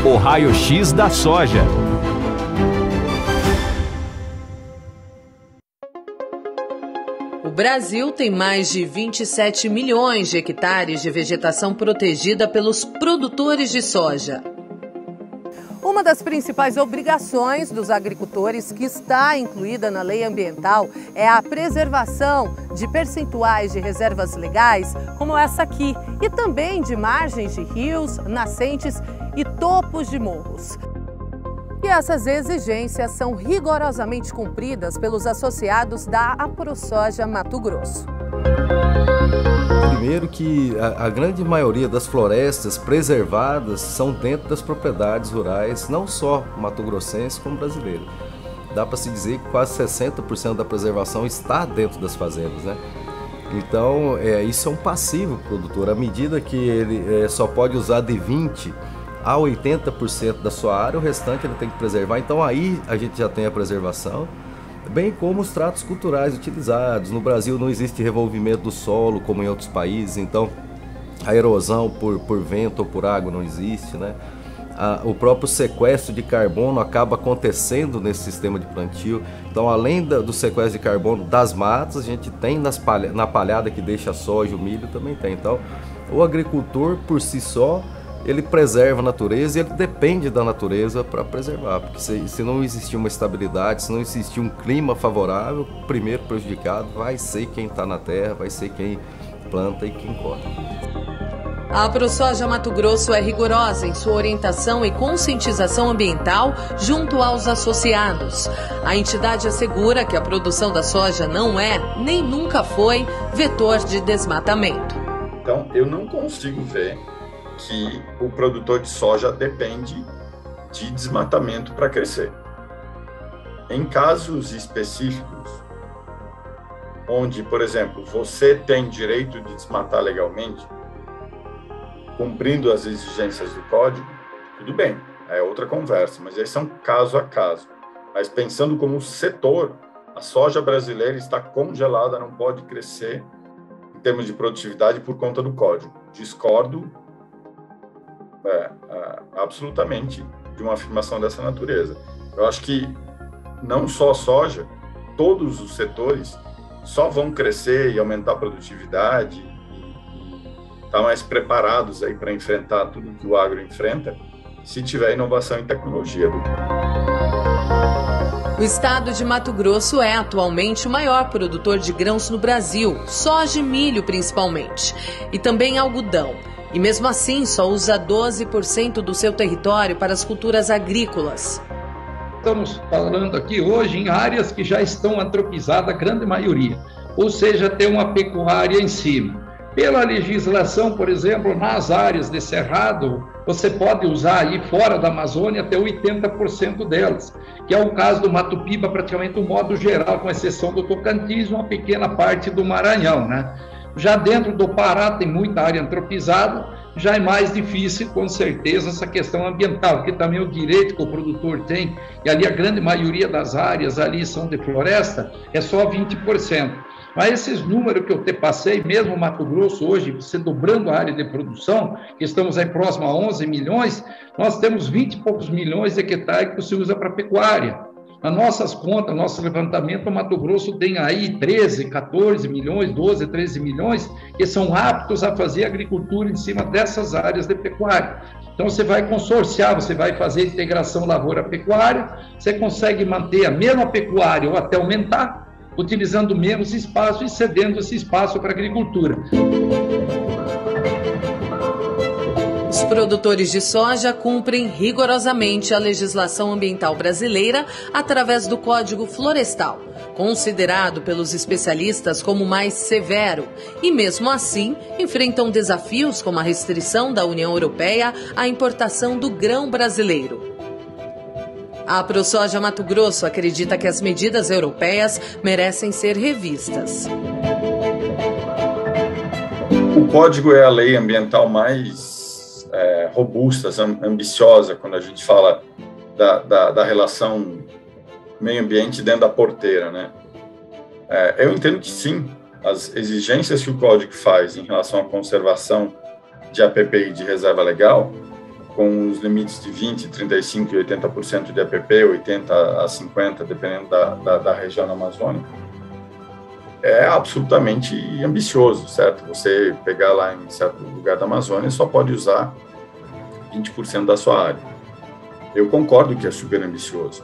O raio-x da soja. O Brasil tem mais de 27 milhões de hectares de vegetação protegida pelos produtores de soja. Uma das principais obrigações dos agricultores, que está incluída na lei ambiental, é a preservação de percentuais de reservas legais, como essa aqui, e também de margens de rios, nascentes e topos de morros. E essas exigências são rigorosamente cumpridas pelos associados da AproSoja Mato Grosso. Primeiro que a grande maioria das florestas preservadas são dentro das propriedades rurais, não só mato-grossenses como brasileiras. Dá para se dizer que quase 60% da preservação está dentro das fazendas, né? Então, isso é um passivo produtor. À medida que ele só pode usar de 20% a 80% da sua área, o restante ele tem que preservar. Então aí a gente já tem a preservação, bem como os tratos culturais utilizados. No Brasil não existe revolvimento do solo como em outros países, então a erosão por vento ou por água não existe, né? O próprio sequestro de carbono acaba acontecendo nesse sistema de plantio. Então, além do sequestro de carbono das matas, a gente tem na palhada que deixa a soja, o milho também tem. Então, o agricultor por si só, ele preserva a natureza e ele depende da natureza para preservar, porque se não existir uma estabilidade, se não existir um clima favorável, o primeiro prejudicado vai ser quem está na terra, vai ser quem planta e quem corta. A AproSoja Mato Grosso é rigorosa em sua orientação e conscientização ambiental junto aos associados. A entidade assegura que a produção da soja não é, nem nunca foi, vetor de desmatamento. Então, eu não consigo ver que o produtor de soja depende de desmatamento para crescer. Em casos específicos, onde, por exemplo, você tem direito de desmatar legalmente, cumprindo as exigências do código, tudo bem, é outra conversa, mas esse é um caso a caso. Mas pensando como setor, a soja brasileira está congelada, não pode crescer em termos de produtividade por conta do código. Discordo absolutamente de uma afirmação dessa natureza. Eu acho que não só a soja, todos os setores só vão crescer e aumentar a produtividade e estar mais preparados aí para enfrentar tudo que o agro enfrenta, se tiver inovação em tecnologia. O estado de Mato Grosso é atualmente o maior produtor de grãos no Brasil, soja e milho principalmente, e também algodão. E mesmo assim, só usa 12% do seu território para as culturas agrícolas. Estamos falando aqui hoje em áreas que já estão antropizadas, a grande maioria. Ou seja, tem uma pecuária em cima. Pela legislação, por exemplo, nas áreas de cerrado, você pode usar aí fora da Amazônia até 80% delas, que é o caso do Mato Piba, praticamente o modo geral, com exceção do Tocantins e uma pequena parte do Maranhão, né? Já dentro do Pará tem muita área antropizada, já é mais difícil, com certeza, essa questão ambiental, porque também o direito que o produtor tem, e ali a grande maioria das áreas ali são de floresta, é só 20%. Mas esses números que eu te passei, mesmo Mato Grosso hoje, você dobrando a área de produção, que estamos aí próximo a 11 milhões, nós temos 20 e poucos milhões de hectares que se usa para pecuária. Nas nossas contas, nosso levantamento, o Mato Grosso tem aí 13, 14 milhões, 12, 13 milhões, que são aptos a fazer agricultura em cima dessas áreas de pecuária. Então, você vai consorciar, você vai fazer integração lavoura-pecuária, você consegue manter a mesma pecuária ou até aumentar, utilizando menos espaço e cedendo esse espaço para a agricultura. Os produtores de soja cumprem rigorosamente a legislação ambiental brasileira através do Código Florestal, considerado pelos especialistas como mais severo, e mesmo assim enfrentam desafios como a restrição da União Europeia à importação do grão brasileiro. A AproSoja Mato Grosso acredita que as medidas europeias merecem ser revistas. O código é a lei ambiental mais robusta, ambiciosa, quando a gente fala da relação meio ambiente dentro da porteira, né? Eu entendo que sim, as exigências que o código faz em relação à conservação de APP e de reserva legal, com os limites de 20%, 35% e 80% de APP, 80% a 50%, dependendo da região amazônica, é absolutamente ambicioso, certo? Você pegar lá em certo lugar da Amazônia só pode usar 20% da sua área. Eu concordo que é super ambicioso.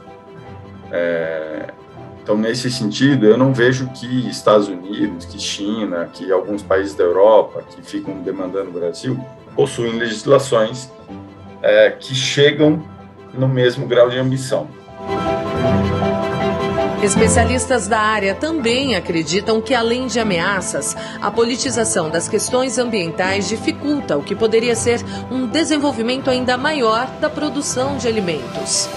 Então, nesse sentido, eu não vejo que Estados Unidos, que China, que alguns países da Europa que ficam demandando o Brasil possuem legislações que chegam no mesmo grau de ambição. Especialistas da área também acreditam que, além de ameaças, a politização das questões ambientais dificulta o que poderia ser um desenvolvimento ainda maior da produção de alimentos.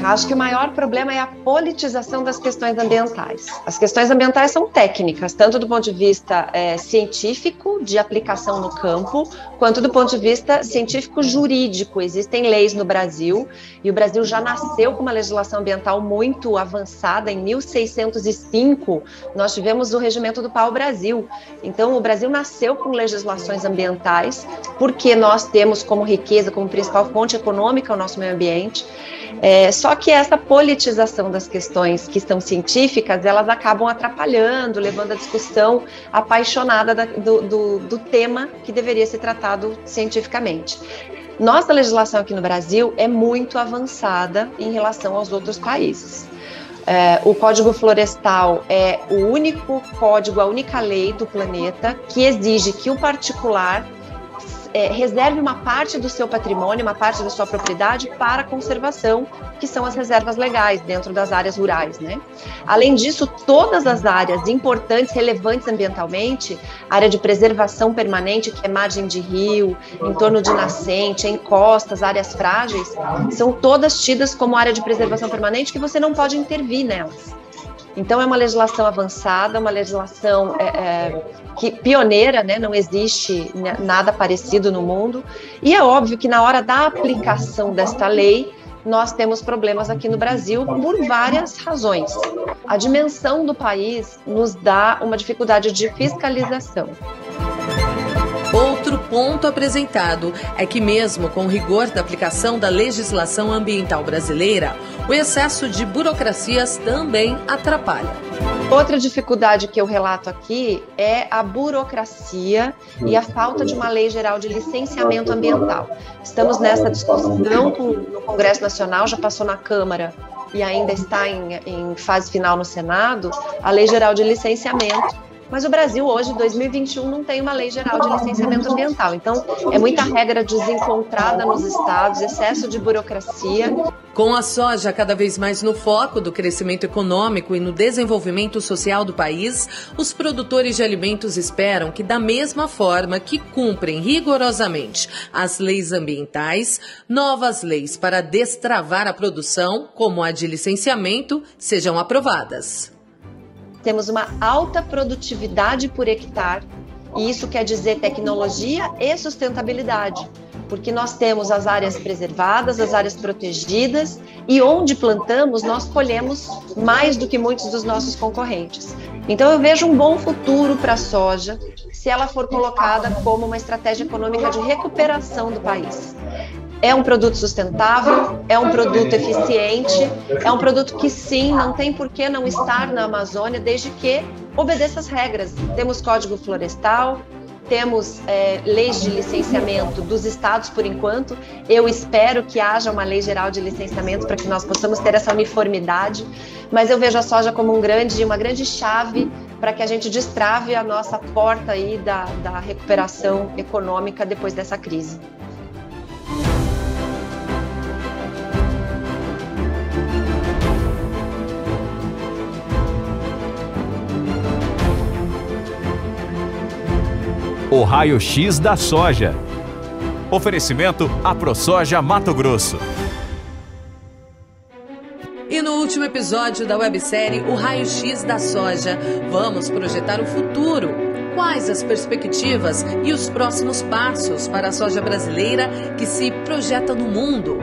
Acho que o maior problema é a politização das questões ambientais. As questões ambientais são técnicas, tanto do ponto de vista científico, de aplicação no campo, quanto do ponto de vista científico-jurídico. Existem leis no Brasil, e o Brasil já nasceu com uma legislação ambiental muito avançada. Em 1605, nós tivemos o Regimento do Pau-Brasil. Então, o Brasil nasceu com legislações ambientais, porque nós temos como riqueza, como principal fonte econômica o nosso meio ambiente. Só que essa politização das questões que são científicas, elas acabam atrapalhando, levando a discussão apaixonada do tema que deveria ser tratado cientificamente. Nossa legislação aqui no Brasil é muito avançada em relação aos outros países. O Código Florestal é o único código, a única lei do planeta que exige que o particular reserve uma parte do seu patrimônio, uma parte da sua propriedade para conservação, que são as reservas legais dentro das áreas rurais, né? Além disso, todas as áreas importantes, relevantes ambientalmente, área de preservação permanente, que é margem de rio, em torno de nascente, encostas, áreas frágeis, são todas tidas como área de preservação permanente que você não pode intervir nelas. Então, é uma legislação avançada, uma legislação pioneira, né? Não existe nada parecido no mundo. E é óbvio que na hora da aplicação desta lei, nós temos problemas aqui no Brasil por várias razões. A dimensão do país nos dá uma dificuldade de fiscalização. Outro ponto apresentado é que, mesmo com o rigor da aplicação da legislação ambiental brasileira, o excesso de burocracias também atrapalha. Outra dificuldade que eu relato aqui é a burocracia e a falta de uma lei geral de licenciamento ambiental. Estamos nessa discussão no Congresso Nacional, já passou na Câmara e ainda está em fase final no Senado, a lei geral de licenciamento. Mas o Brasil hoje, 2021, não tem uma lei geral de licenciamento ambiental. Então, é muita regra desencontrada nos estados, excesso de burocracia. Com a soja cada vez mais no foco do crescimento econômico e no desenvolvimento social do país, os produtores de alimentos esperam que, da mesma forma que cumprem rigorosamente as leis ambientais, novas leis para destravar a produção, como a de licenciamento, sejam aprovadas. Temos uma alta produtividade por hectare, e isso quer dizer tecnologia e sustentabilidade, porque nós temos as áreas preservadas, as áreas protegidas, e onde plantamos, nós colhemos mais do que muitos dos nossos concorrentes. Então eu vejo um bom futuro para a soja, se ela for colocada como uma estratégia econômica de recuperação do país. É um produto sustentável, é um produto eficiente, é um produto que sim, não tem por que não estar na Amazônia, desde que obedeça as regras. Temos Código Florestal, temos leis de licenciamento dos estados por enquanto. Eu espero que haja uma lei geral de licenciamento para que nós possamos ter essa uniformidade, mas eu vejo a soja como uma grande chave para que a gente destrave a nossa porta aí da recuperação econômica depois dessa crise. O Raio-X da Soja. Oferecimento AproSoja Mato Grosso. E no último episódio da websérie O Raio-X da Soja, vamos projetar o futuro. Quais as perspectivas e os próximos passos para a soja brasileira que se projeta no mundo?